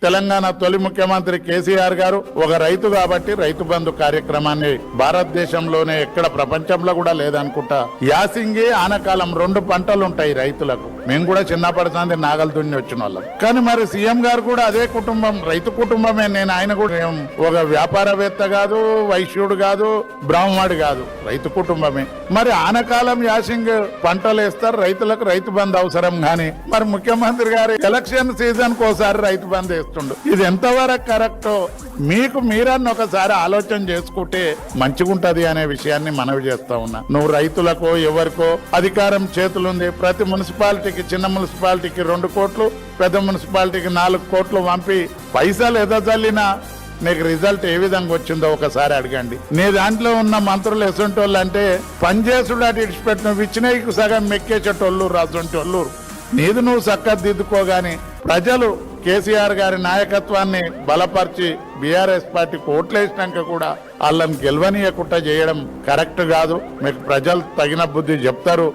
తెలంగాణ తొలి ముఖ్యమంత్రి కేసీఆర్ గారు ఒక రైతు కాబట్టి రైతు బంధు కార్యక్రమాన్ని భారతదేశంలోనే ఎక్కడ ప్రపంచంలో కూడా లేదనుకుంటా యాసింగి ఆనకాలం 2 పంటలు ఉంటాయి రైతులకు. మేము కూడా చిన్నపడుతుంది నాగలు దున్ని వచ్చిన వాళ్ళం. కానీ మరి సీఎం గారు కూడా అదే కుటుంబం, రైతు కుటుంబమే. నేను ఆయన కూడా ఒక వ్యాపారవేత్త కాదు, వైశ్యుడు కాదు, బ్రాహ్మణుడు కాదు, రైతు కుటుంబమే. మరి ఆనకాలం యాసింగ్ పంటలు వేస్తారు, రైతులకు రైతు బంధు అవసరం. గాని మరి ముఖ్యమంత్రి గారు ఎలక్షన్ సీజన్ కోసారి రైతు బంధు వేస్తుండు. ఇది ఎంతవరకు కరెక్టో మీకు మీరన్న ఒకసారి ఆలోచన చేసుకుంటే మంచిగుంటది అనే విషయాన్ని మనవి చేస్తా ఉన్నా. నువ్వు రైతులకు ఎవరికో అధికారం చేతులుంది. ప్రతి మున్సిపాలిటీకి, చిన్న మున్సిపాలిటీకి 2 కోట్లు, పెద్ద మున్సిపాలిటీకి 4 కోట్లు పంపి పైసలు ఎదజల్లినా నీకు రిజల్ట్ ఏ విధంగా వచ్చిందో ఒకసారి అడగండి. నీ దాంట్లో ఉన్న మంత్రులు ఎసంటోళ్ళు అంటే పనిచేసుడు అటు ఇడిచిపెట్టి నువ్వు ఇచ్చినకు సగం మెక్కేసేటోళ్ళు, రాసంటోళ్ళు. నీది నువ్వు చక్కదిద్దుకోగాని ప్రజలు కేసీఆర్ గారి నాయకత్వాన్ని బలపరిచి బీఆర్ఎస్ పార్టీకి ఓట్లేసినాక కూడా వాళ్ళని గెలవనీయకుండా చేయడం కరెక్ట్ కాదు. మీకు ప్రజలు తగిన బుద్ధి చెప్తారు.